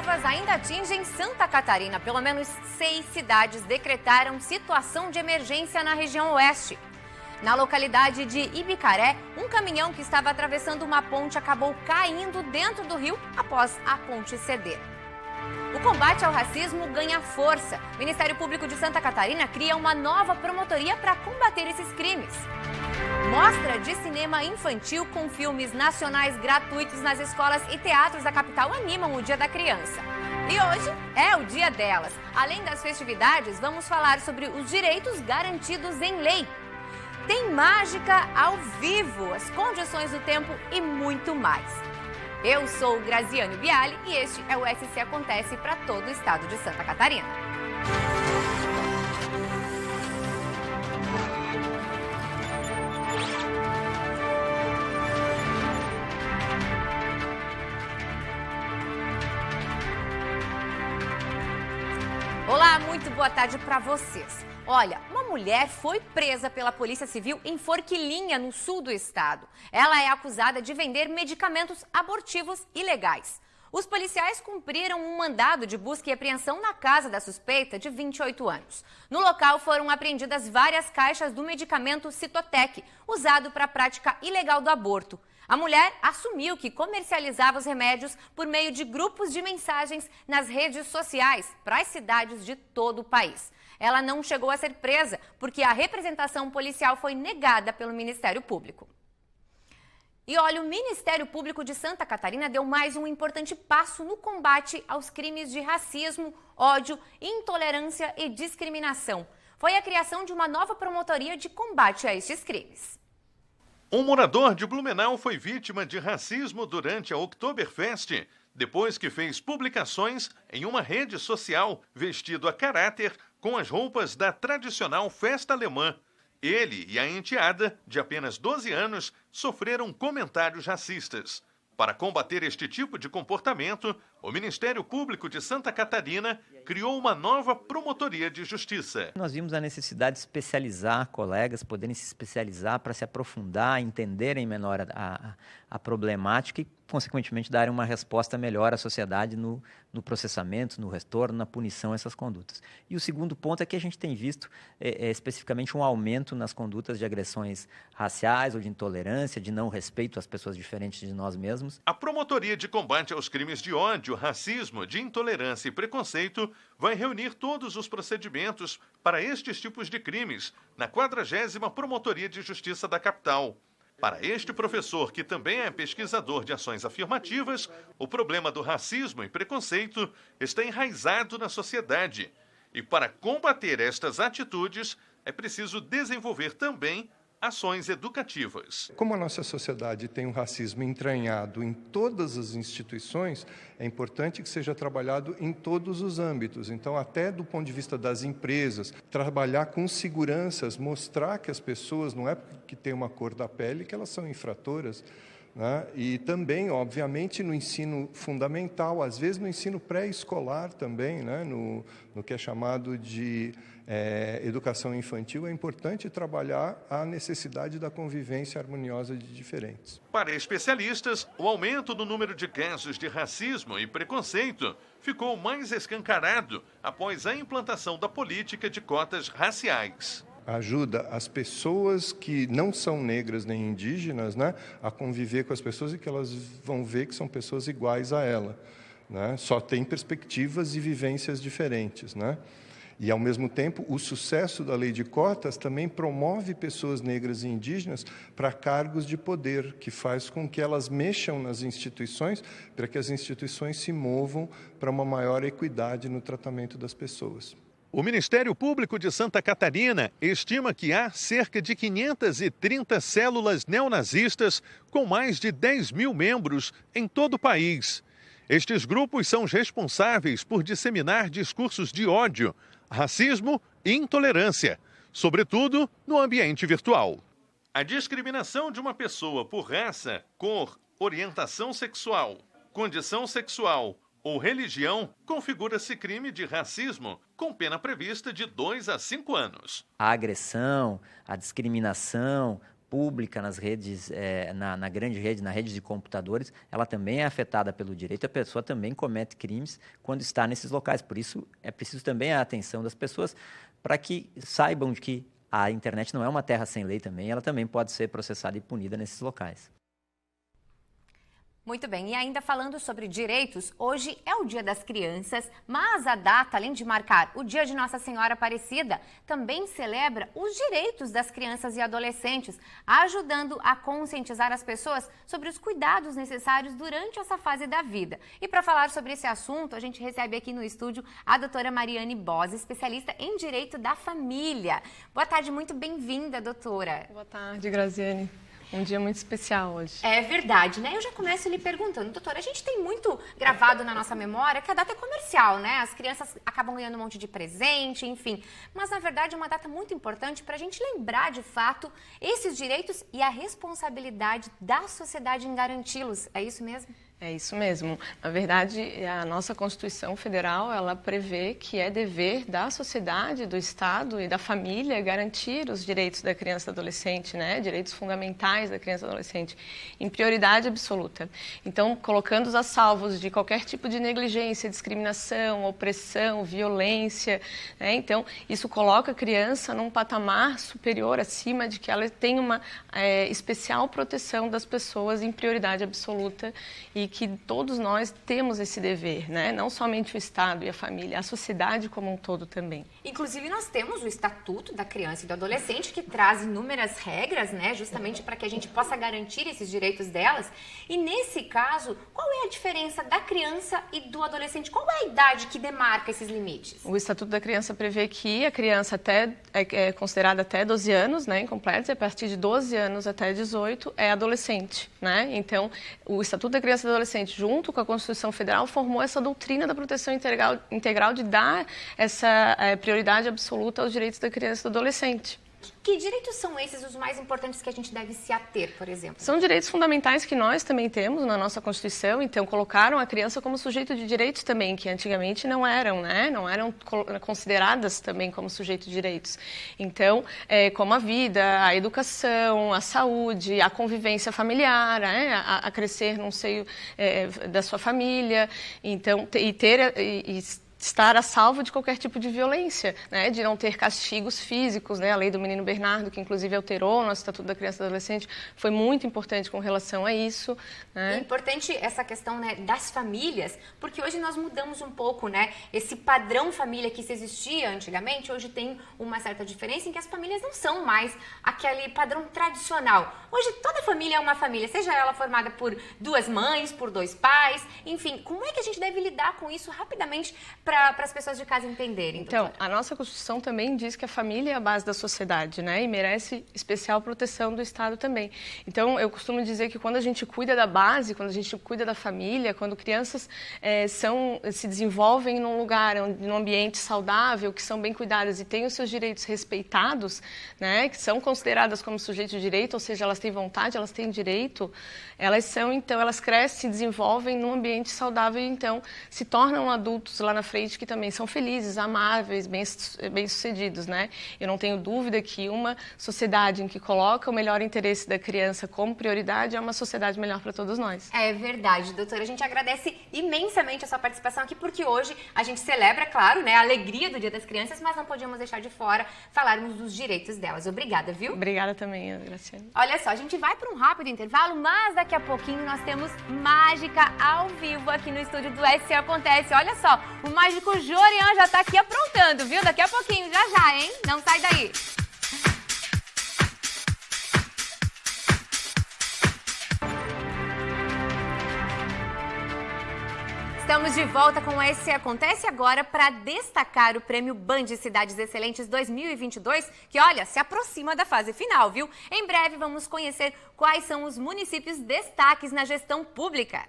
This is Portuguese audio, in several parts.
chuvas ainda atingem Santa Catarina. Pelo menos 6 cidades decretaram situação de emergência na região oeste. Na localidade de Ibicaré, um caminhão que estava atravessando uma ponte acabou caindo dentro do rio após a ponte ceder. O combate ao racismo ganha força. O Ministério Público de Santa Catarina cria uma nova promotoria para combater esses crimes. Mostra de cinema infantil com filmes nacionais gratuitos nas escolas e teatros da capital animam o Dia da Criança. E hoje é o dia delas. Além das festividades, vamos falar sobre os direitos garantidos em lei. Tem mágica ao vivo, as condições do tempo e muito mais. Eu sou Graziane Biali e este é o SC Acontece para todo o estado de Santa Catarina. Olá, muito boa tarde para vocês. Olha, uma mulher foi presa pela Polícia Civil em Forquilinha, no sul do estado. Ela é acusada de vender medicamentos abortivos ilegais. Os policiais cumpriram um mandado de busca e apreensão na casa da suspeita, de 28 anos. No local foram apreendidas várias caixas do medicamento Citotec, usado para a prática ilegal do aborto. A mulher assumiu que comercializava os remédios por meio de grupos de mensagens nas redes sociais para as cidades de todo o país. Ela não chegou a ser presa porque a representação policial foi negada pelo Ministério Público. E olha, o Ministério Público de Santa Catarina deu mais um importante passo no combate aos crimes de racismo, ódio, intolerância e discriminação. Foi a criação de uma nova promotoria de combate a estes crimes. Um morador de Blumenau foi vítima de racismo durante a Oktoberfest, depois que fez publicações em uma rede social vestido a caráter com as roupas da tradicional festa alemã. Ele e a enteada, de apenas 12 anos, sofreram comentários racistas. Para combater este tipo de comportamento, o Ministério Público de Santa Catarina criou uma nova promotoria de justiça. Nós vimos a necessidade de especializar colegas, poderem se especializar para se aprofundar, entenderem melhor a problemática e, consequentemente, darem uma resposta melhor à sociedade no processamento, no retorno, na punição a essas condutas. E o segundo ponto é que a gente tem visto especificamente um aumento nas condutas de agressões raciais ou de intolerância, de não respeito às pessoas diferentes de nós mesmos. A Promotoria de Combate aos Crimes de Ódio, Racismo, de Intolerância e Preconceito vai reunir todos os procedimentos para estes tipos de crimes na 40ª Promotoria de Justiça da capital. Para este professor, que também é pesquisador de ações afirmativas, o problema do racismo e preconceito está enraizado na sociedade. E para combater estas atitudes, é preciso desenvolver também ações educativas. Como a nossa sociedade tem um racismo entranhado em todas as instituições, é importante que seja trabalhado em todos os âmbitos. Então, até do ponto de vista das empresas, trabalhar com seguranças, mostrar que as pessoas, não é porque tem uma cor da pele que elas são infratoras, né? E também, obviamente, no ensino fundamental, às vezes no ensino pré-escolar também, né? no que é chamado de educação infantil, é importante trabalhar a necessidade da convivência harmoniosa de diferentes. Para especialistas, o aumento no número de casos de racismo e preconceito ficou mais escancarado após a implantação da política de cotas raciais. Ajuda as pessoas que não são negras nem indígenas, né, a conviver com as pessoas e que elas vão ver que são pessoas iguais a ela, né? Só tem perspectivas e vivências diferentes, né? E, ao mesmo tempo, o sucesso da lei de cotas também promove pessoas negras e indígenas para cargos de poder, que faz com que elas mexam nas instituições, para que as instituições se movam para uma maior equidade no tratamento das pessoas. O Ministério Público de Santa Catarina estima que há cerca de 530 células neonazistas com mais de 10 mil membros em todo o país. Estes grupos são os responsáveis por disseminar discursos de ódio, racismo e intolerância, sobretudo no ambiente virtual. A discriminação de uma pessoa por raça, cor, orientação sexual, condição sexual ou religião configura-se crime de racismo, com pena prevista de 2 a 5 anos. A agressão, a discriminação pública, nas redes, na grande rede, na rede de computadores, ela também é afetada pelo direito. A pessoa também comete crimes quando está nesses locais. Por isso, é preciso também a atenção das pessoas para que saibam de que a internet não é uma terra sem lei também, ela também pode ser processada e punida nesses locais. Muito bem, e ainda falando sobre direitos, hoje é o Dia das Crianças, mas a data, além de marcar o Dia de Nossa Senhora Aparecida, também celebra os direitos das crianças e adolescentes, ajudando a conscientizar as pessoas sobre os cuidados necessários durante essa fase da vida. E para falar sobre esse assunto, a gente recebe aqui no estúdio a doutora Mariane Bose, especialista em Direito da Família. Boa tarde, muito bem-vinda, doutora. Boa tarde, Graziane. Um dia muito especial hoje. É verdade, né? Eu já começo lhe perguntando, doutora, a gente tem muito gravado na nossa memória que a data é comercial, né? As crianças acabam ganhando um monte de presente, enfim. Mas, na verdade, é uma data muito importante para a gente lembrar, de fato, esses direitos e a responsabilidade da sociedade em garanti-los. É isso mesmo? É isso mesmo. Na verdade, a nossa Constituição Federal, ela prevê que é dever da sociedade, do Estado e da família garantir os direitos da criança e do adolescente, né? Direitos fundamentais da criança e do adolescente, em prioridade absoluta. Então, colocando-os a salvos de qualquer tipo de negligência, discriminação, opressão, violência, né? Então, isso coloca a criança num patamar superior, acima de que ela tem uma especial proteção das pessoas em prioridade absoluta e que todos nós temos esse dever, né? Não somente o Estado e a família, a sociedade como um todo também. Inclusive, nós temos o Estatuto da Criança e do Adolescente, que traz inúmeras regras, né? Justamente para que a gente possa garantir esses direitos delas. E nesse caso, qual é a diferença da criança e do adolescente? Qual é a idade que demarca esses limites? O Estatuto da Criança prevê que a criança é considerada até 12 anos, né, incompletos, e a partir de 12 anos até 18 é adolescente, né? Então, o Estatuto da Criança e do Adolescente, junto com a Constituição Federal, formou essa doutrina da proteção integral de dar essa prioridade absoluta aos direitos da criança e do adolescente. Que direitos são esses os mais importantes que a gente deve se ater, por exemplo? São direitos fundamentais que nós também temos na nossa Constituição, então colocaram a criança como sujeito de direitos também, que antigamente não eram, né? Não eram consideradas também como sujeito de direitos. Então, como a vida, a educação, a saúde, a convivência familiar, né? a crescer no seio da sua família, então, estar a salvo de qualquer tipo de violência, né? De não ter castigos físicos, né? A lei do menino Bernardo, que inclusive alterou o nosso Estatuto da Criança e do Adolescente, foi muito importante com relação a isso. Né? É importante essa questão, né, das famílias, porque hoje nós mudamos um pouco, né? Esse padrão família que se existia antigamente, hoje tem uma certa diferença em que as famílias não são mais aquele padrão tradicional. Hoje toda família é uma família, seja ela formada por duas mães, por dois pais, enfim. Como é que a gente deve lidar com isso rapidamente para as pessoas de casa entenderem? Então, doutora? a nossa Constituição também diz que a família é a base da sociedade, né? E merece especial proteção do Estado também. Então, eu costumo dizer que quando a gente cuida da base, quando a gente cuida da família, quando crianças se desenvolvem num lugar, num ambiente saudável, que são bem cuidadas e têm os seus direitos respeitados, né? Que são consideradas como sujeitos de direito, ou seja, elas têm vontade, elas têm direito, elas crescem, se desenvolvem num ambiente saudável e então se tornam adultos lá na frente que também são felizes, amáveis, bem-sucedidos, né? Eu não tenho dúvida que uma sociedade em que coloca o melhor interesse da criança como prioridade é uma sociedade melhor para todos nós. É verdade, doutora. A gente agradece imensamente a sua participação aqui, porque hoje a gente celebra, claro, né, a alegria do Dia das Crianças, mas não podíamos deixar de fora falarmos dos direitos delas. Obrigada, viu? Obrigada também, Graciane. Olha só, a gente vai para um rápido intervalo, mas daqui a pouquinho nós temos mágica ao vivo aqui no estúdio do SC Acontece. Olha só, o mágico Jorian já tá aqui aprontando, viu? Daqui a pouquinho, já, hein? Não sai daí. Estamos de volta com o SC Acontece agora para destacar o prêmio Band Cidades Excelentes 2022, que, olha, se aproxima da fase final, viu? Em breve vamos conhecer quais são os municípios destaques na gestão pública.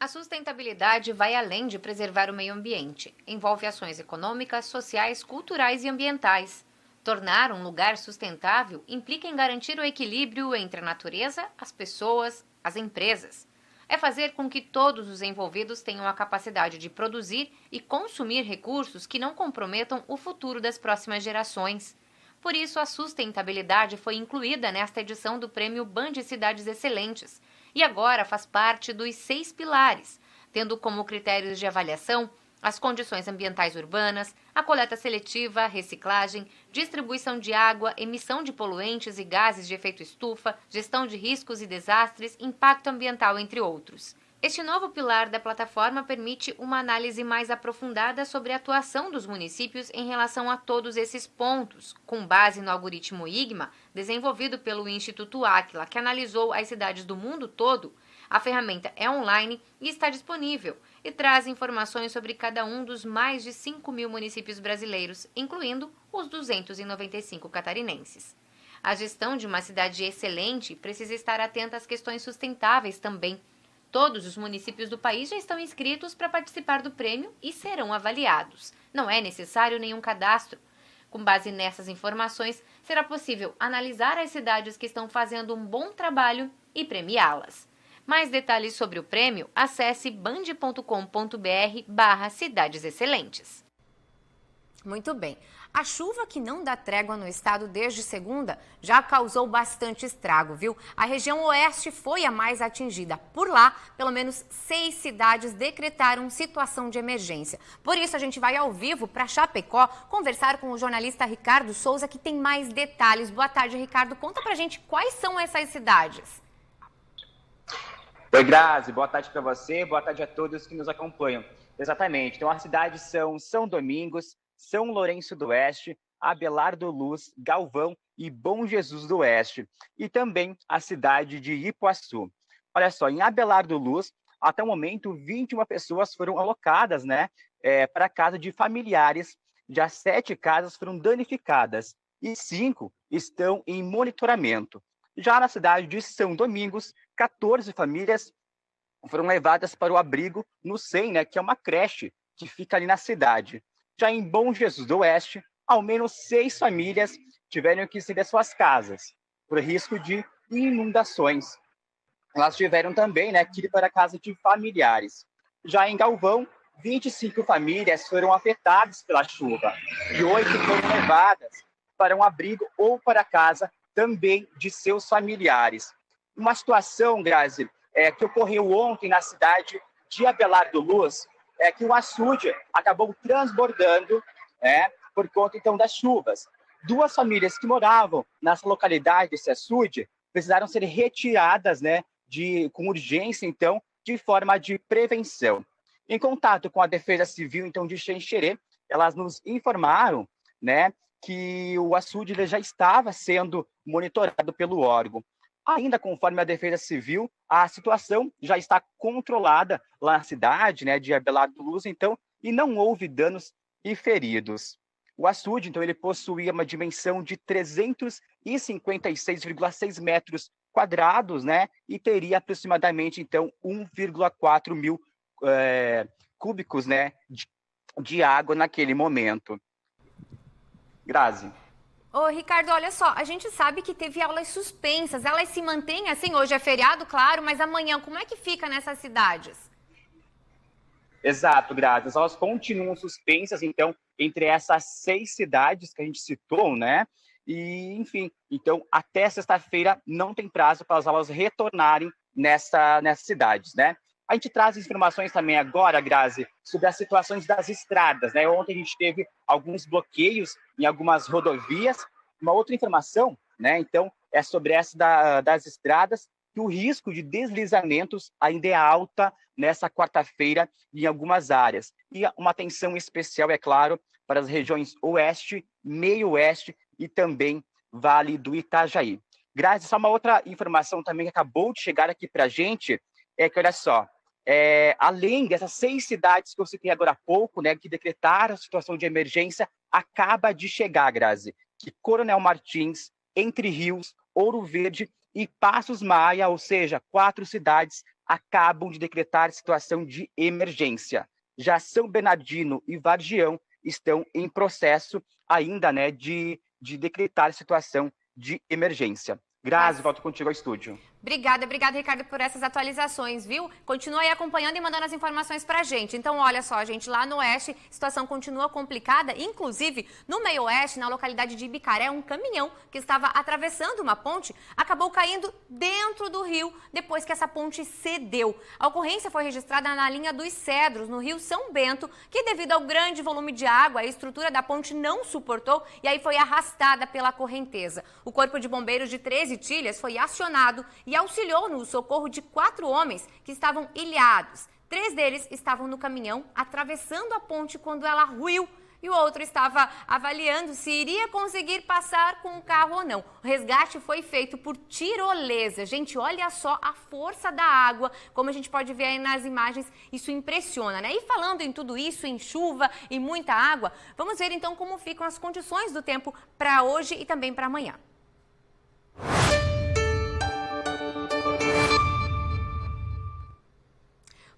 A sustentabilidade vai além de preservar o meio ambiente. Envolve ações econômicas, sociais, culturais e ambientais. Tornar um lugar sustentável implica em garantir o equilíbrio entre a natureza, as pessoas, as empresas. é fazer com que todos os envolvidos tenham a capacidade de produzir e consumir recursos que não comprometam o futuro das próximas gerações. Por isso, a sustentabilidade foi incluída nesta edição do Prêmio Band Cidades Excelentes e agora faz parte dos 6 pilares, tendo como critérios de avaliação as condições ambientais urbanas, a coleta seletiva, reciclagem, distribuição de água, emissão de poluentes e gases de efeito estufa, gestão de riscos e desastres, impacto ambiental, entre outros. Este novo pilar da plataforma permite uma análise mais aprofundada sobre a atuação dos municípios em relação a todos esses pontos, com base no algoritmo IGMA, desenvolvido pelo Instituto Áquila, que analisou as cidades do mundo todo. A ferramenta é online e está disponível e traz informações sobre cada um dos mais de 5.000 municípios brasileiros, incluindo os 295 catarinenses. A gestão de uma cidade excelente precisa estar atenta às questões sustentáveis também. Todos os municípios do país já estão inscritos para participar do prêmio e serão avaliados. Não é necessário nenhum cadastro. Com base nessas informações, será possível analisar as cidades que estão fazendo um bom trabalho e premiá-las. Mais detalhes sobre o prêmio, acesse band.com.br/Cidades Excelentes. Muito bem. A chuva que não dá trégua no estado desde segunda já causou bastante estrago, viu? A região oeste foi a mais atingida. Por lá, pelo menos 6 cidades decretaram situação de emergência. Por isso, a gente vai ao vivo para Chapecó conversar com o jornalista Ricardo Souza, que tem mais detalhes. Boa tarde, Ricardo. Conta pra gente quais são essas cidades. Oi, Grazi, boa tarde para você, boa tarde a todos que nos acompanham. Exatamente, então as cidades são São Domingos, São Lourenço do Oeste, Abelardo Luz, Galvão e Bom Jesus do Oeste, e também a cidade de Ipuaçu. Olha só, em Abelardo Luz, até o momento, 21 pessoas foram alocadas, para a casa de familiares, já 7 casas foram danificadas e 5 estão em monitoramento. Já na cidade de São Domingos, 14 famílias foram levadas para o abrigo no SEM, que é uma creche que fica ali na cidade. Já em Bom Jesus do Oeste, ao menos 6 famílias tiveram que sair das suas casas, por risco de inundações. Elas tiveram também que ir para a casa de familiares. Já em Galvão, 25 famílias foram afetadas pela chuva e 8 foram levadas para um abrigo ou para a casa também de seus familiares. Uma situação, Grazi, que ocorreu ontem na cidade de Abelardo Luz, é que o açude acabou transbordando por conta, então, das chuvas. 2 famílias que moravam nessa localidade, desse açude, precisaram ser retiradas com urgência, então, de forma de prevenção. Em contato com a Defesa Civil, então, de Xanxerê, elas nos informaram, que o açude já estava sendo monitorado pelo órgão. Ainda conforme a Defesa Civil, a situação já está controlada lá na cidade de Abelardo Luz, então, e não houve danos e feridos. O açude, então, ele possuía uma dimensão de 356,6 metros quadrados, e teria aproximadamente, então, 1,4 mil cúbicos, de água naquele momento. Grazi. Ô, Ricardo, olha só, a gente sabe que teve aulas suspensas, elas se mantêm assim, hoje é feriado, claro, mas amanhã, como é que fica nessas cidades? Exato, Grazi, as aulas continuam suspensas, então, entre essas 6 cidades que a gente citou, e, enfim, então, até sexta-feira não tem prazo para as aulas retornarem nessas cidades, A gente traz informações também agora, Grazi, sobre as situações das estradas, Ontem a gente teve alguns bloqueios em algumas rodovias. Uma outra informação, então, é sobre essa das estradas, que o risco de deslizamentos ainda é alta nessa quarta-feira em algumas áreas. E uma atenção especial, é claro, para as regiões Oeste, Meio Oeste e também Vale do Itajaí. Grazi, só uma outra informação também que acabou de chegar aqui para a gente, é que, olha só, além dessas 6 cidades que eu citei agora há pouco, que decretaram a situação de emergência, acaba de chegar, Grazi, que Coronel Martins, Entre Rios, Ouro Verde e Passos Maia, ou seja, 4 cidades, acabam de decretar situação de emergência. Já São Bernardino e Vargião estão em processo ainda de decretar situação de emergência. Grazi, volto contigo ao estúdio. Obrigada, Ricardo, por essas atualizações, viu? Continua aí acompanhando e mandando as informações pra gente. Então, olha só, gente, lá no oeste, a situação continua complicada. Inclusive, no meio oeste, na localidade de Ibicaré, um caminhão que estava atravessando uma ponte acabou caindo dentro do rio depois que essa ponte cedeu. A ocorrência foi registrada na linha dos Cedros, no rio São Bento, que devido ao grande volume de água, a estrutura da ponte não suportou e aí foi arrastada pela correnteza. O Corpo de Bombeiros de 13 Tilhas foi acionado e auxiliou no socorro de 4 homens que estavam ilhados. 3 deles estavam no caminhão atravessando a ponte quando ela ruiu e o outro estava avaliando se iria conseguir passar com o carro ou não. O resgate foi feito por tirolesa. Gente, olha só a força da água, como a gente pode ver aí nas imagens, isso impressiona, né? E falando em tudo isso, em chuva e muita água, vamos ver então como ficam as condições do tempo para hoje e também para amanhã.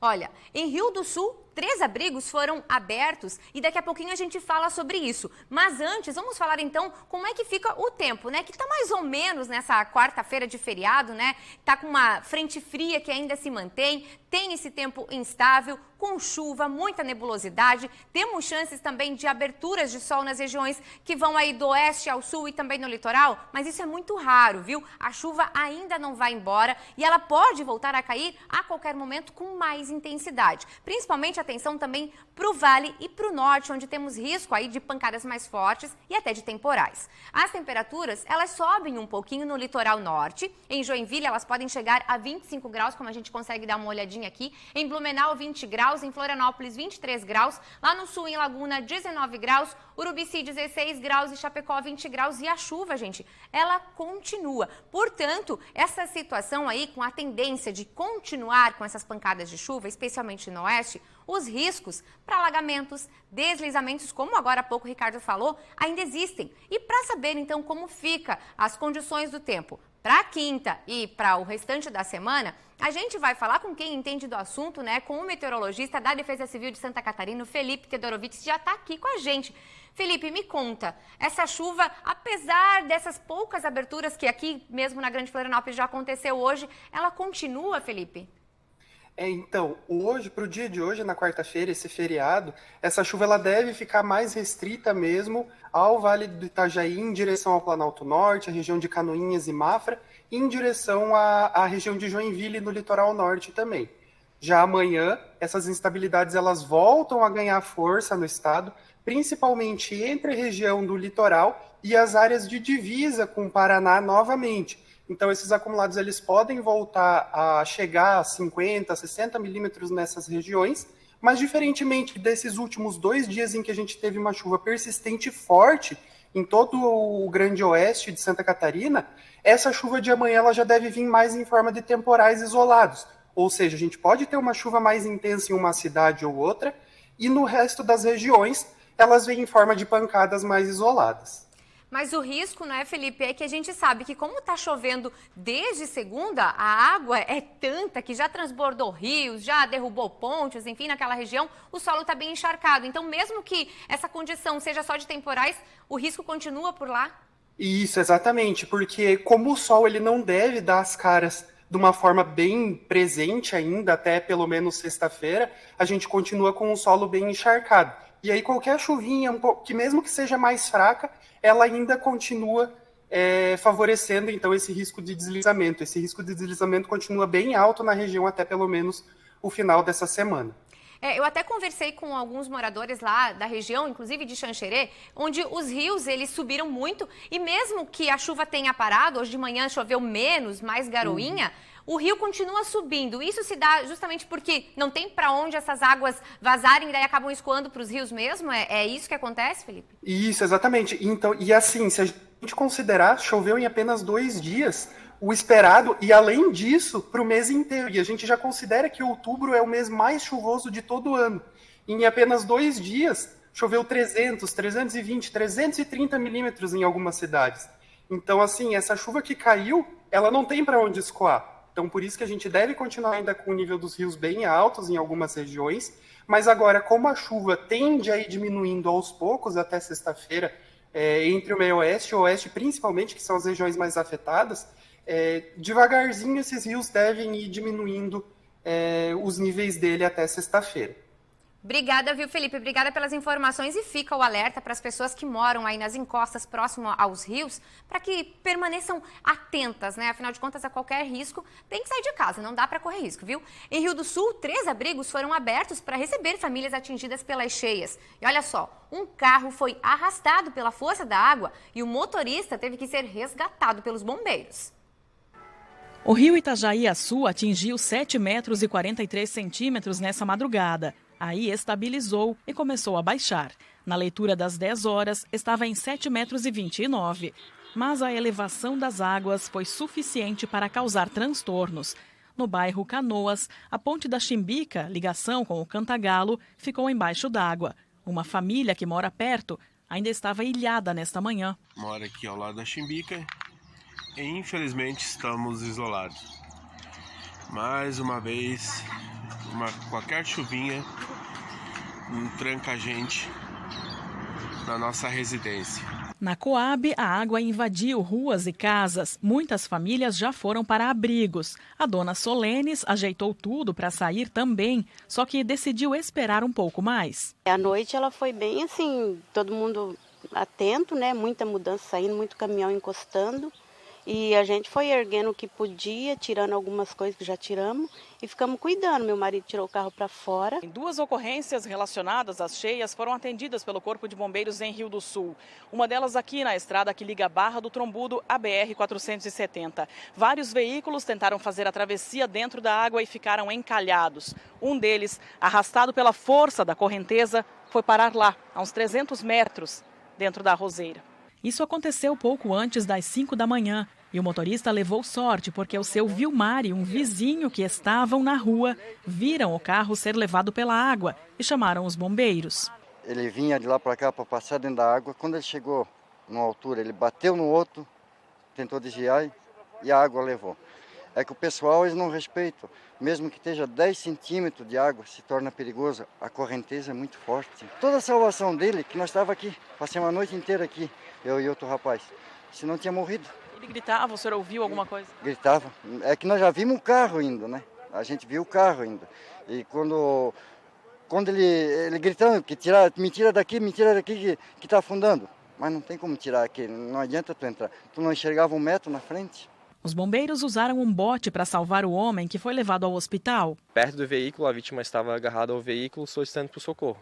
Olha, em Rio do Sul, 3 abrigos foram abertos e daqui a pouquinho a gente fala sobre isso. Mas antes, vamos falar então como é que fica o tempo, né? Que tá mais ou menos nessa quarta-feira de feriado, né? Tá com uma frente fria que ainda se mantém, tem esse tempo instável, com chuva, muita nebulosidade. Temos chances também de aberturas de sol nas regiões que vão aí do oeste ao sul e também no litoral, mas isso é muito raro, viu? A chuva ainda não vai embora e ela pode voltar a cair a qualquer momento com mais intensidade. Principalmente atenção também para o vale e para o norte, onde temos risco aí de pancadas mais fortes e até de temporais. As temperaturas, elas sobem um pouquinho no litoral norte. Em Joinville, elas podem chegar a 25 graus, como a gente consegue dar uma olhadinha aqui. Em Blumenau, 20 graus. Em Florianópolis, 23 graus. Lá no sul, em Laguna, 19 graus. Urubici, 16 graus. E Chapecó, 20 graus. E a chuva, gente, ela continua. Portanto, essa situação aí, com a tendência de continuar com essas pancadas de chuva, especialmente no oeste, os riscos para alagamentos, deslizamentos, como agora há pouco o Ricardo falou, ainda existem. E para saber, então, como fica as condições do tempo para a quinta e para o restante da semana, a gente vai falar com quem entende do assunto, né? Com o meteorologista da Defesa Civil de Santa Catarina, Felipe Tedorovitz, já está aqui com a gente. Felipe, me conta, essa chuva, apesar dessas poucas aberturas que aqui mesmo na Grande Florianópolis já aconteceu hoje, ela continua, Felipe? Então, hoje, para o dia de hoje, na quarta-feira, esse feriado, essa chuva ela deve ficar mais restrita mesmo ao Vale do Itajaí, em direção ao Planalto Norte, a região de Canoinhas e Mafra, e em direção à região de Joinville, no litoral norte também. Já amanhã, essas instabilidades elas voltam a ganhar força no estado, principalmente entre a região do litoral e as áreas de divisa com o Paraná novamente. Então, esses acumulados eles podem voltar a chegar a 50, 60 milímetros nessas regiões, mas diferentemente desses últimos 2 dias em que a gente teve uma chuva persistente e forte em todo o grande oeste de Santa Catarina, essa chuva de amanhã ela já deve vir mais em forma de temporais isolados. Ou seja, a gente pode ter uma chuva mais intensa em uma cidade ou outra, e no resto das regiões elas vêm em forma de pancadas mais isoladas. Mas o risco, né, Felipe, é que a gente sabe que como está chovendo desde segunda, a água é tanta que já transbordou rios, já derrubou pontes, enfim, naquela região, o solo está bem encharcado. Então, mesmo que essa condição seja só de temporais, o risco continua por lá? Isso, exatamente, porque como o sol ele não deve dar as caras de uma forma bem presente ainda, até pelo menos sexta-feira, a gente continua com o solo bem encharcado. E aí qualquer chuvinha, que mesmo que seja mais fraca, ela ainda continua favorecendo, então, esse risco de deslizamento. Esse risco de deslizamento continua bem alto na região até pelo menos o final dessa semana. Eu até conversei com alguns moradores lá da região, inclusive de Xanxerê, onde os rios eles subiram muito e mesmo que a chuva tenha parado, hoje de manhã choveu menos, mais garoinha, o rio continua subindo. Isso se dá justamente porque não tem para onde essas águas vazarem e daí acabam escoando para os rios mesmo? É isso que acontece, Felipe? Isso, exatamente. Então, e assim, se a gente considerar, choveu em apenas 2 dias, o esperado, e além disso, para o mês inteiro. E a gente já considera que outubro é o mês mais chuvoso de todo o ano. E em apenas 2 dias, choveu 300, 320, 330 milímetros em algumas cidades. Então, assim, essa chuva que caiu, ela não tem para onde escoar. Então, por isso que a gente deve continuar ainda com o nível dos rios bem altos em algumas regiões. Mas agora, como a chuva tende a ir diminuindo aos poucos até sexta-feira, entre o meio oeste e o oeste, principalmente, que são as regiões mais afetadas, devagarzinho esses rios devem ir diminuindo os níveis dele até sexta-feira. Obrigada, viu, Felipe? Obrigada pelas informações e fica o alerta para as pessoas que moram aí nas encostas próximo aos rios, para que permaneçam atentas, né? Afinal de contas, a qualquer risco, tem que sair de casa, não dá para correr risco, viu? Em Rio do Sul, 3 abrigos foram abertos para receber famílias atingidas pelas cheias. E olha só, um carro foi arrastado pela força da água e o motorista teve que ser resgatado pelos bombeiros. O rio Itajaí-Açu atingiu 7,43 metros nessa madrugada. Aí estabilizou e começou a baixar. Na leitura das 10 horas, estava em 7,29 metros. Mas a elevação das águas foi suficiente para causar transtornos. No bairro Canoas, a ponte da Chimbica, ligação com o Cantagalo, ficou embaixo d'água. Uma família que mora perto ainda estava ilhada nesta manhã. Mora aqui ao lado da Chimbica e infelizmente estamos isolados. Mais uma vez, qualquer chuvinha tranca a gente na nossa residência. Na Coab, a água invadiu ruas e casas. Muitas famílias já foram para abrigos. A dona Solenes ajeitou tudo para sair também, só que decidiu esperar um pouco mais. À noite ela foi bem assim, todo mundo atento, né? Muita mudança saindo, muito caminhão encostando. E a gente foi erguendo o que podia, tirando algumas coisas que já tiramos e ficamos cuidando. Meu marido tirou o carro para fora. 2 ocorrências relacionadas às cheias foram atendidas pelo Corpo de Bombeiros em Rio do Sul. Uma delas aqui na estrada que liga a Barra do Trombudo à BR-470. Vários veículos tentaram fazer a travessia dentro da água e ficaram encalhados. Um deles, arrastado pela força da correnteza, foi parar lá, a uns 300 metros, dentro da arrozeira. Isso aconteceu pouco antes das 5 da manhã e o motorista levou sorte porque o seu Vilmar e um vizinho que estavam na rua viram o carro ser levado pela água e chamaram os bombeiros. Ele vinha de lá para cá para passar dentro da água. Quando ele chegou numa altura, ele bateu no outro, tentou desviar e a água levou. É que o pessoal eles não respeitam. Mesmo que esteja 10 centímetros de água, se torna perigoso. A correnteza é muito forte. Toda a salvação dele, que nós estávamos aqui, passei uma noite inteira aqui, eu e outro rapaz. Senão tinha morrido. Ele gritava, o senhor ouviu alguma coisa? Gritava. É que nós já vimos o carro indo, né? A gente viu o carro indo. E quando ele gritando, que me tira daqui que está afundando. Mas não tem como tirar aqui, não adianta tu entrar. Tu não enxergava 1 metro na frente. Os bombeiros usaram um bote para salvar o homem que foi levado ao hospital. Perto do veículo, a vítima estava agarrada ao veículo solicitando por socorro.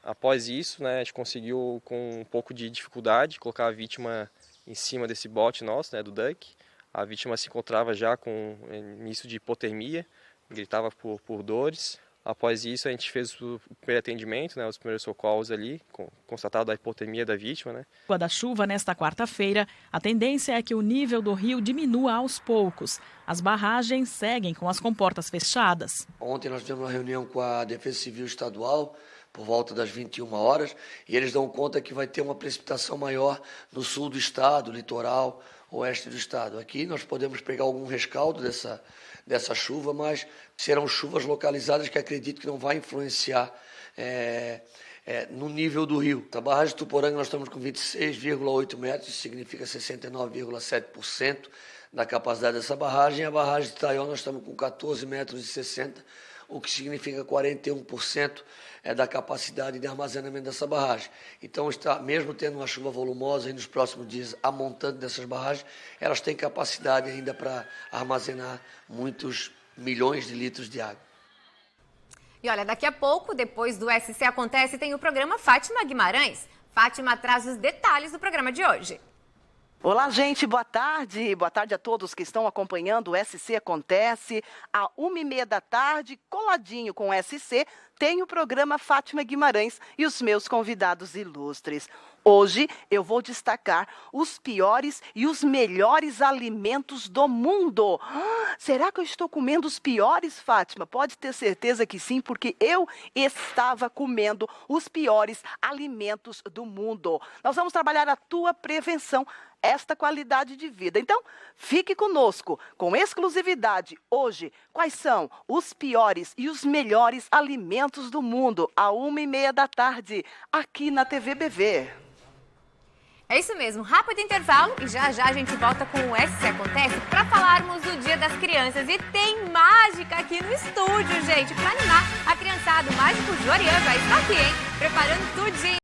Após isso, né, a gente conseguiu, com um pouco de dificuldade, colocar a vítima em cima desse bote nosso, né, do Duck. A vítima se encontrava já com início de hipotermia, gritava por dores. Após isso, a gente fez o primeiro atendimento, né, os primeiros socorros ali, constatado a hipotermia da vítima, né. Com a chuva nesta quarta-feira, a tendência é que o nível do rio diminua aos poucos. As barragens seguem com as comportas fechadas. Ontem nós tivemos uma reunião com a Defesa Civil Estadual, por volta das 21 horas, e eles dão conta que vai ter uma precipitação maior no sul do estado, litoral, oeste do estado. Aqui nós podemos pegar algum rescaldo dessa chuva, mas serão chuvas localizadas que acredito que não vai influenciar no nível do rio. A barragem de Tuporanga nós estamos com 26,8 metros, isso significa 69,7% da capacidade dessa barragem. A barragem de Itaió nós estamos com 14,60 metros, o que significa 41% da capacidade de armazenamento dessa barragem. Então, mesmo tendo uma chuva volumosa e nos próximos dias a montante dessas barragens, elas têm capacidade ainda para armazenar muitos milhões de litros de água. E olha, daqui a pouco, depois do SC Acontece, tem o programa Fátima Guimarães. Fátima traz os detalhes do programa de hoje. Olá, gente, boa tarde. Boa tarde a todos que estão acompanhando o SC Acontece. À 1h30 da tarde, coladinho com o SC, tem o programa Fátima Guimarães e os meus convidados ilustres. Hoje eu vou destacar os piores e os melhores alimentos do mundo. Será que eu estou comendo os piores, Fátima? Pode ter certeza que sim, porque eu estava comendo os piores alimentos do mundo. Nós vamos trabalhar a tua prevenção, esta qualidade de vida. Então, fique conosco, com exclusividade. Hoje, quais são os piores e os melhores alimentos do mundo? À 1h30 da tarde, aqui na TV BV. É isso mesmo, rápido intervalo e já já a gente volta com o SC Acontece para falarmos do Dia das Crianças. E tem mágica aqui no estúdio, gente, para animar a criançada. O mágico Jorian já está aqui, hein? Preparando tudinho.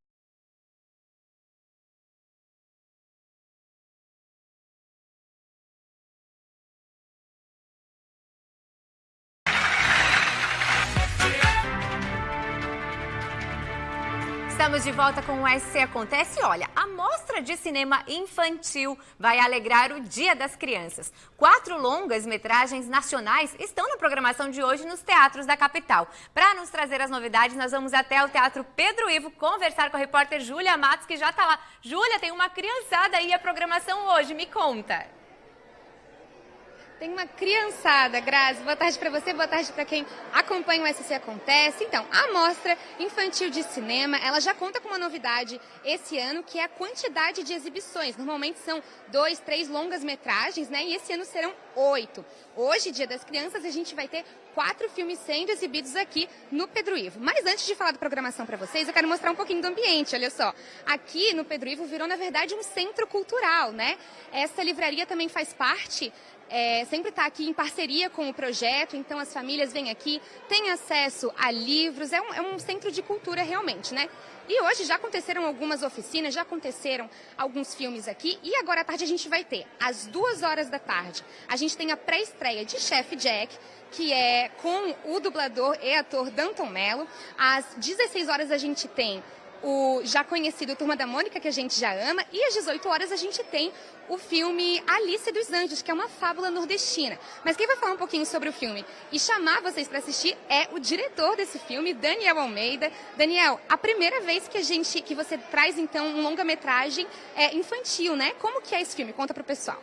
Estamos de volta com o SC Acontece. Olha, a mostra de cinema infantil vai alegrar o Dia das Crianças. 4 longas-metragens nacionais estão na programação de hoje nos teatros da capital. Para nos trazer as novidades, nós vamos até o Teatro Pedro Ivo conversar com a repórter Júlia Matos, que já está lá. Júlia, tem uma criançada aí a programação hoje, me conta. Tem uma criançada, Grazi. Boa tarde para você, boa tarde para quem acompanha o SC Acontece. Então, a Mostra Infantil de Cinema, ela já conta com uma novidade esse ano, que é a quantidade de exibições. Normalmente são 2, 3 longas-metragens, né? E esse ano serão 8. Hoje, Dia das Crianças, a gente vai ter 4 filmes sendo exibidos aqui no Pedro Ivo. Mas antes de falar da programação para vocês, eu quero mostrar um pouquinho do ambiente, olha só. Aqui no Pedro Ivo virou, na verdade, um centro cultural, né? Essa livraria também faz parte... sempre está aqui em parceria com o projeto, então as famílias vêm aqui, têm acesso a livros, é um centro de cultura realmente, né? E hoje já aconteceram algumas oficinas, já aconteceram alguns filmes aqui e agora à tarde a gente vai ter, às 2h da tarde, a gente tem a pré-estreia de Chef Jack, que é com o dublador e ator Danton Mello. Às 16h a gente tem o já conhecido Turma da Mônica, que a gente já ama, e às 18h a gente tem o filme Alice dos Anjos, que é uma fábula nordestina. Mas quem vai falar um pouquinho sobre o filme e chamar vocês para assistir é o diretor desse filme, Daniel Almeida. Daniel, a primeira vez que você traz, então, um longa-metragem infantil, né? Como que é esse filme? Conta pro pessoal.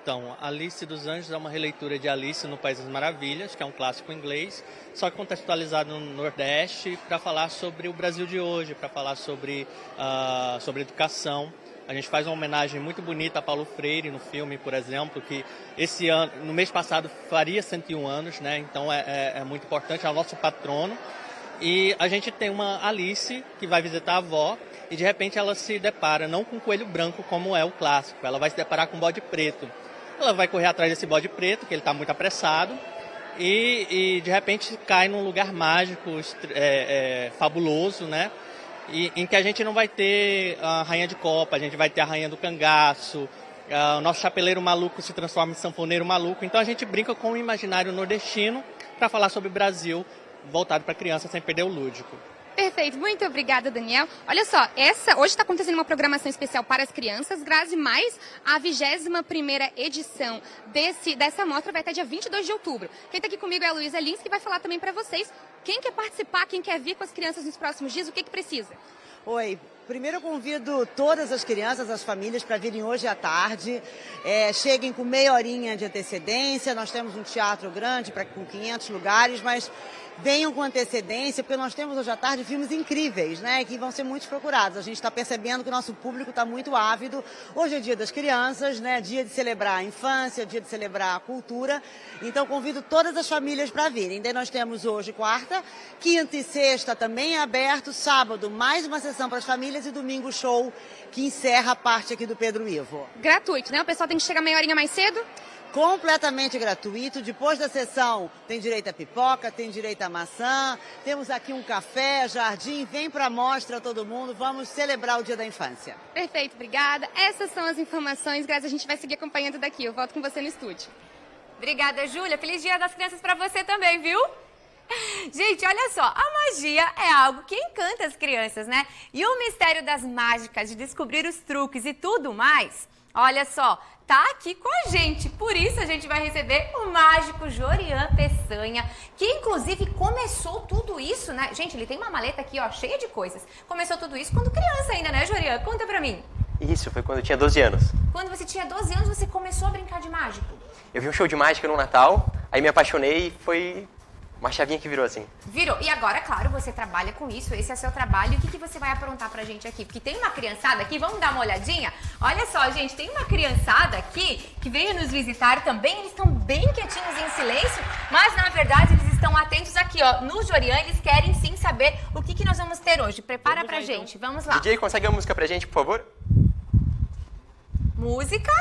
Então, Alice dos Anjos é uma releitura de Alice no País das Maravilhas, que é um clássico inglês, só que contextualizado no Nordeste, para falar sobre o Brasil de hoje, para falar sobre educação. A gente faz uma homenagem muito bonita a Paulo Freire no filme, por exemplo, que esse ano, no mês passado, faria 101 anos, né? Então é muito importante, é o nosso patrono. E a gente tem uma Alice que vai visitar a avó e de repente ela se depara não com um coelho branco como é o clássico, ela vai se deparar com um bode preto. Ela vai correr atrás desse bode preto, que ele está muito apressado, e de repente cai num lugar mágico, fabuloso, né? Em que a gente não vai ter a rainha de copa, a gente vai ter a rainha do cangaço, o nosso chapeleiro maluco se transforma em sanfoneiro maluco. Então a gente brinca com o imaginário nordestino para falar sobre o Brasil voltado para a criança sem perder o lúdico. Perfeito, muito obrigada, Daniel. Olha só, hoje está acontecendo uma programação especial para as crianças, Grazi, mais a 21ª edição dessa mostra vai até dia 22 de outubro. Quem está aqui comigo é a Luísa Lins, que vai falar também para vocês. Quem quer participar, quem quer vir com as crianças nos próximos dias, o que precisa? Oi, primeiro eu convido todas as crianças, as famílias, para virem hoje à tarde. Cheguem com meia horinha de antecedência, nós temos um teatro grande com 500 lugares, mas venham com antecedência, porque nós temos hoje à tarde filmes incríveis, né, que vão ser muito procurados. A gente está percebendo que o nosso público está muito ávido. Hoje é Dia das Crianças, né, dia de celebrar a infância, dia de celebrar a cultura. Então convido todas as famílias para virem. Daí nós temos hoje quarta, quinta e sexta também aberto, sábado mais uma sessão para as famílias e domingo show que encerra a parte aqui do Pedro Ivo. Gratuito, né? O pessoal tem que chegar meia horinha mais cedo? Completamente gratuito. Depois da sessão tem direito a pipoca, tem direito a maçã, temos aqui um café, jardim, vem para a mostra todo mundo, vamos celebrar o Dia da Infância. Perfeito, obrigada. Essas são as informações, Grazi, a gente vai seguir acompanhando daqui. Eu volto com você no estúdio. Obrigada, Júlia. Feliz Dia das Crianças para você também, viu? Gente, olha só, a magia é algo que encanta as crianças, né? E o mistério das mágicas, de descobrir os truques e tudo mais, olha só, tá aqui com a gente. Por isso a gente vai receber o mágico Jorian Peçanha, que inclusive começou tudo isso, né? Gente, ele tem uma maleta aqui, ó, cheia de coisas. Começou tudo isso quando criança ainda, né, Jorian? Conta pra mim. Isso, foi quando eu tinha 12 anos. Quando você tinha 12 anos, você começou a brincar de mágico? Eu vi um show de mágica no Natal, aí me apaixonei e foi uma chavinha que virou assim. Virou. E agora, claro, você trabalha com isso, esse é seu trabalho. E o que você vai aprontar pra gente aqui? Porque tem uma criançada aqui, vamos dar uma olhadinha? Olha só, gente, tem uma criançada aqui que veio nos visitar também. Eles estão bem quietinhos em silêncio, mas na verdade eles estão atentos aqui, ó. No Jorian, eles querem sim saber o que nós vamos ter hoje. Prepara pra gente, vamos lá. DJ, consegue uma música pra gente, por favor? Música.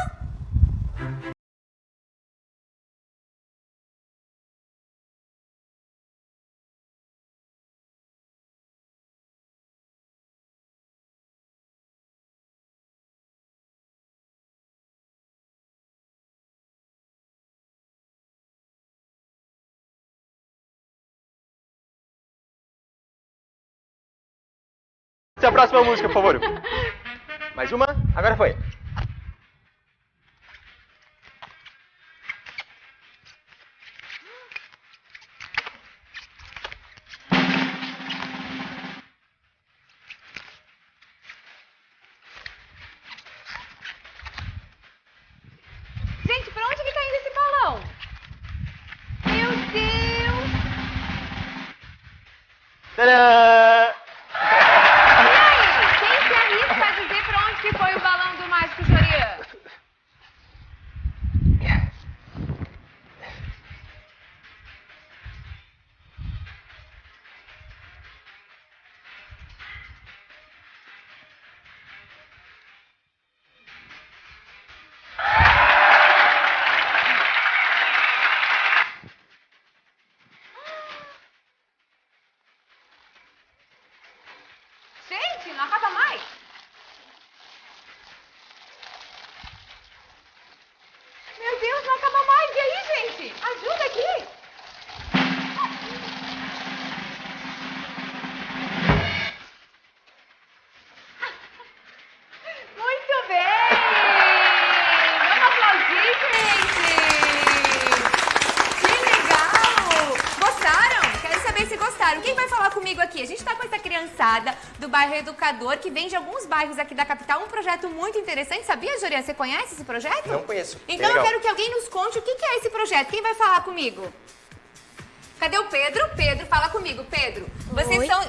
Essa é a próxima música, por favor. Mais uma. Agora foi. Gente, pra onde que tá indo esse balão? Meu Deus! Tadã! Quem se arrisca a dizer pra onde que foi o balão do Mágico Jorian? Gente, não acaba mais. Meu Deus, não acaba mais. E aí, gente? Ajuda aqui. Muito bem. Vamos aplaudir, gente. Que legal. Gostaram? Quero saber se gostaram. Quem vai falar comigo aqui? A gente tá com essa criançada do bairro Educador, que vem de alguns bairros aqui da capital. Um projeto muito interessante. Sabia, Jorian? Você conhece esse projeto? Não conheço. Então eu quero que alguém nos conte o que é esse projeto. Quem vai falar comigo? Cadê o Pedro? Pedro, fala comigo. Pedro,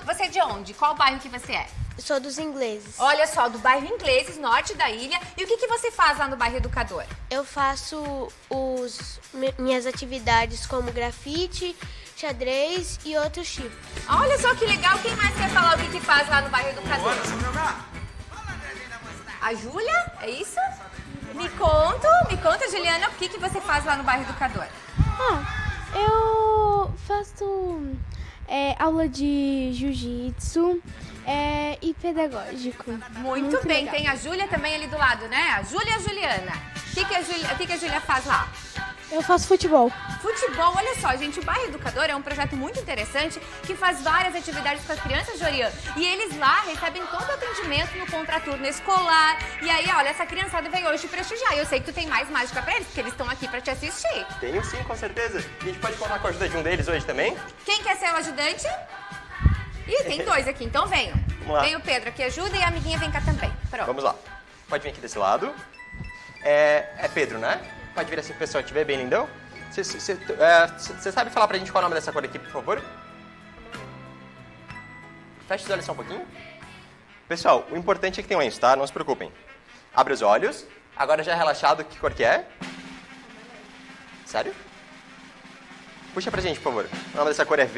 você é de onde? Qual bairro que você é? Eu sou dos Ingleses. Olha só, do bairro Ingleses, norte da ilha. E o que você faz lá no bairro Educador? Eu faço minhas atividades como grafite, xadrez e outros tipos. Olha só que legal. Quem mais quer falar o que faz lá no bairro Educador? A Júlia? É isso? Me conta, Juliana, o que você faz lá no bairro Educador? Eu faço aula de jiu-jitsu e pedagógico. Muito bem, legal. tem a Júlia também ali do lado, né? A Júlia e a Juliana. O que a Júlia faz lá? Eu faço futebol. Futebol, olha só, gente, o Bairro Educador é um projeto muito interessante que faz várias atividades com as crianças, Jorian. E eles lá recebem todo o atendimento no contraturno escolar. E aí, olha, essa criançada veio hoje te prestigiar. E eu sei que tu tem mais mágica pra eles, porque eles estão aqui pra te assistir. Tenho sim, com certeza. A gente pode contar com a ajuda de um deles hoje também? Quem quer ser o ajudante? Ih, tem dois aqui, então venham. Vamos lá. Vem o Pedro aqui, ajuda, e a amiguinha vem cá também. Pronto. Vamos lá. Pode vir aqui desse lado. É Pedro, né? Pode vir assim pro pessoal te ver bem lindão. Você sabe falar pra gente qual é o nome dessa cor aqui, por favor? Feche os olhos só um pouquinho. Pessoal, o importante é que tem lenço, tá? Não se preocupem. Abre os olhos. Agora já relaxado, que cor que é? Sério? Puxa pra gente, por favor. O nome dessa cor é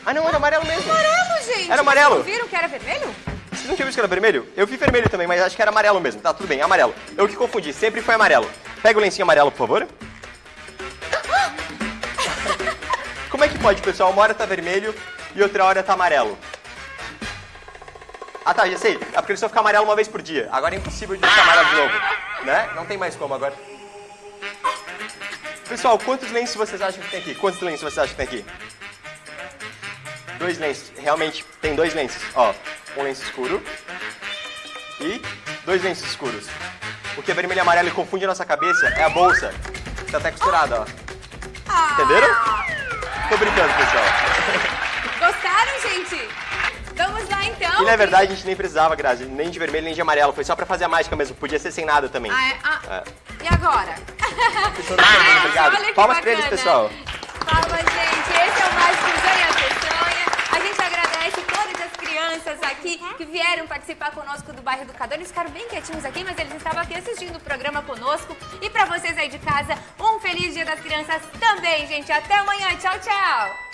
Ah, não, era amarelo mesmo. Amarelo, gente! Era amarelo. Vocês não viram que era vermelho? Vocês não tinham visto que era vermelho? Eu vi vermelho também, mas acho que era amarelo mesmo. Tá, tudo bem, amarelo. Eu que confundi, sempre foi amarelo. Pega o lencinho amarelo, por favor. Como é que pode, pessoal? Uma hora tá vermelho e outra hora tá amarelo. Ah, tá, já sei. É porque ele só fica amarelo uma vez por dia. Agora é impossível de ficar amarelo de novo, né? Não tem mais como agora. Pessoal, quantos lenços vocês acham que tem aqui? Quantos lenços vocês acham que tem aqui? 2 lenços. Realmente, tem 2 lenços. Ó, um lenço escuro e 2 lenços escuros. O que é vermelho e amarelo e confunde a nossa cabeça é a bolsa. Tá até costurada, ó. Entenderam? Tô brincando, pessoal. Gostaram, gente? Vamos lá, então. E na verdade a gente nem precisava, Grazi, nem de vermelho nem de amarelo. Foi só pra fazer a mágica mesmo. Podia ser sem nada também. E agora? Obrigado. Palmas pra eles, pessoal. Palmas, gente. Esse é o Mágico Jorian Peçonha. A gente agradece todas as crianças aqui que vieram participar conosco do Bairro Educador. Eles ficaram bem quietinhos aqui, mas eles estavam aqui assistindo o programa conosco. E pra vocês aí de casa, um feliz Dia das Crianças também, gente. Até amanhã. Tchau, tchau.